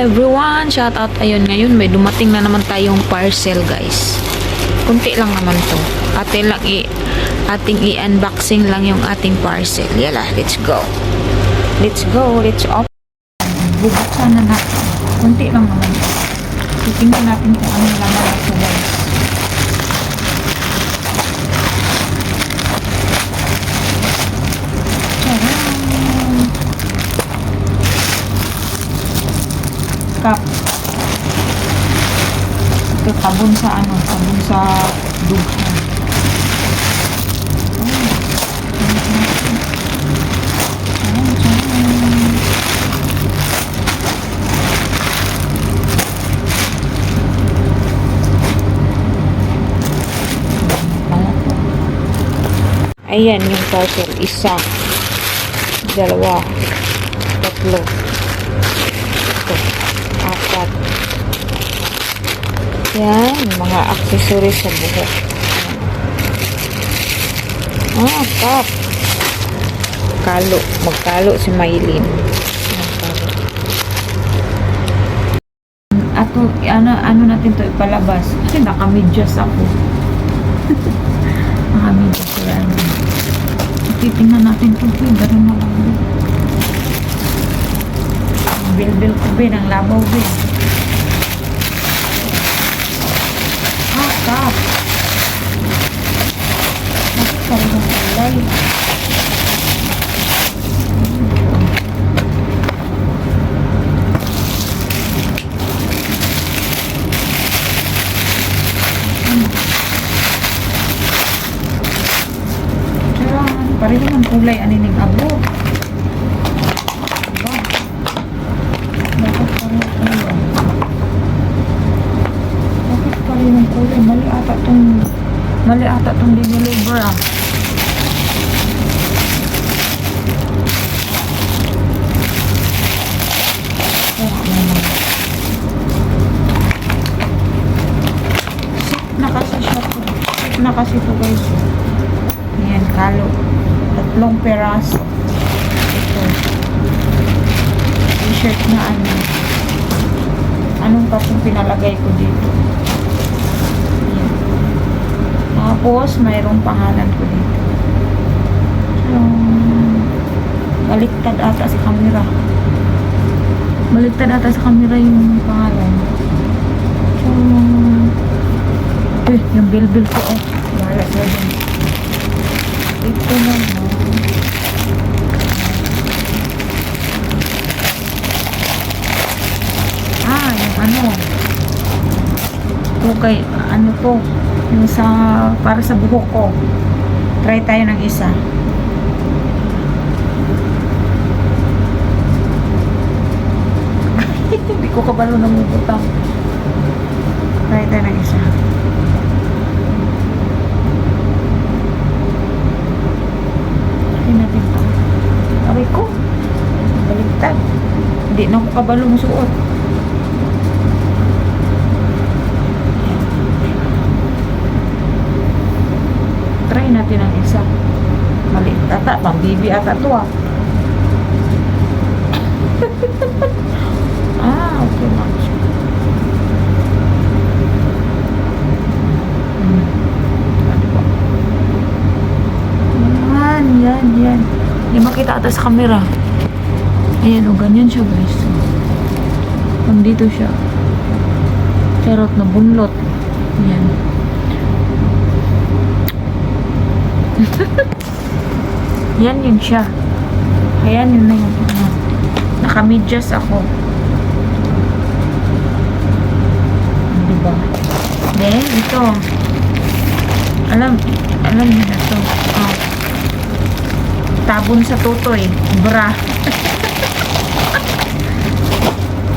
everyone! Shout out. Ayun, ngayon may dumating na naman tayong parcel, guys. Kunti lang naman to. Ating i-unboxing lang yung ating parcel. Yala, let's go. Let's go. Let's open. Bubuksan na natin. Kunti lang naman to. Titingnan natin kung ano laman ito, guys. Cup. Ito tabon sa dughan. Ayan yung parcel. Isa, dalawa, tatlo, apat. Yan, mga accessories sa buhok. Cup. Magkalo si Maylin. Ato, ano natin to ipalabas. Kasi naka-medyas ako. Naka-medyas yan. Titingnan natin kung gano'n na lang. Bil-bil ko ang labaw bin. Cup. Bakit pa rin ang kulay? Pareho ng kulay anining abo. Diba? Bakit pareho ng kulay? Mali ata tong dineliver ah. Sit na kasi to guys. Ayan, kalo. 3 peraso. Ito. T-shirt na ano. Anong kapong pinalagay ko dito? Ayan. Tapos, mayroong pangalan ko dito. So, baliktad ata sa camera. Baliktad ata sa camera yung pangalan. So, yung bill ko bahala sa dyan. Ito naman. Yung ano. Okay, ano to? Yung para sa buhok ko. Try tayo ng isa. Hindi ko kabalo ng butang. Try tayo ng isa. Natin ito. Aray ko. Baliktad. Hindi na ako kabalo masuot. Try natin ang isa. Maliit ata. Pang bibi ata ito ah. Okay much. Yan. Hindi makita ata sa camera. Ayan o, ganyan siya guys. Nandito siya. Charot na bunlot. Ayan. Yan yun siya. Ayan yun na yung naka-medyas ako. Diba? Then, ito. Alam niyo na to. Tabon sa tutoy. Bra.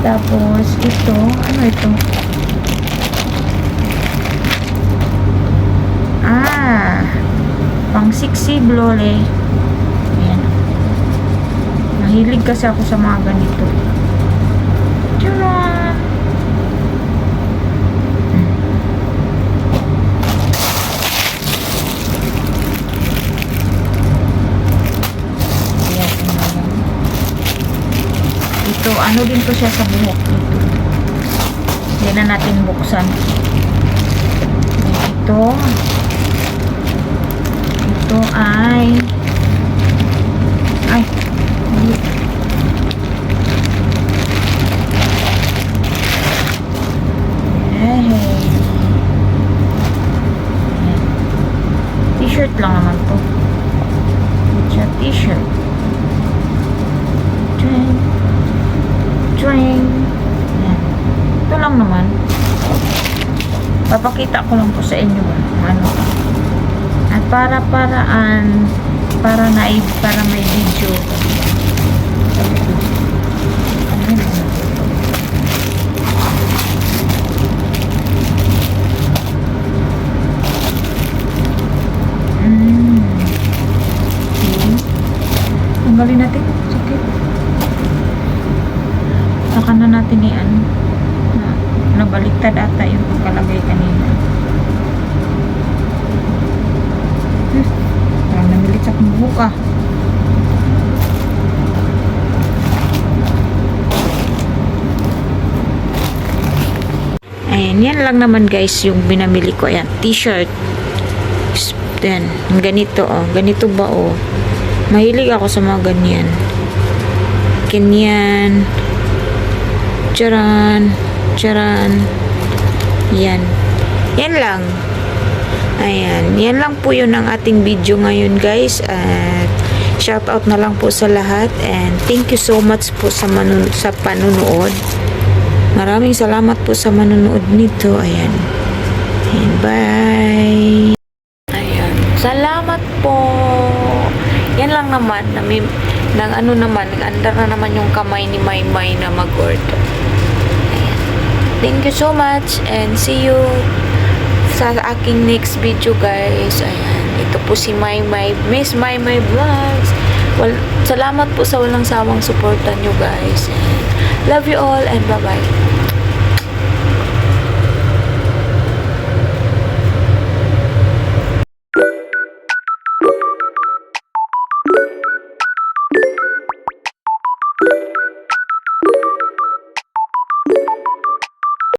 Tapos, ito. Ano ito? Pang sexy blole. Ayan. Mahilig kasi ako sa mga ganito. Tcharam! ano din to siya sa buhok. Hindi na natin buksan. Ito ay hindi. T-shirt lang naman to. It's a t-shirt. Tring. Yan. Ito lang naman. Papakita ko lang po sa inyo ano. At para may video. Tanggalin natin. Sakit. Saka na natin nabaliktad ata yung pagkalagay kanina. Parang namilit sa kong buka. Ayan, yan lang naman guys yung binamili ko. Ayan, t-shirt. Then, ganito ganito ba mahilig ako sa mga ganyan. Ganyan. Charan. Yan. Yan lang. Ayan. Yan lang po yun ang ating video ngayon guys. At shout out na lang po sa lahat. And thank you so much po sa panunood. Maraming salamat po sa manunood nito. Ayan. And bye. Ayan. Salamat po. Yan lang naman. Nag-andar na naman yung kamay ni Maymay na mag-order. Thank you so much and see you sa aking next video guys. Ayan, ito po si Maymay, Miss Maymay Vlogs. Salamat po sa walang sawang suporta nyo guys. And love you all and bye bye.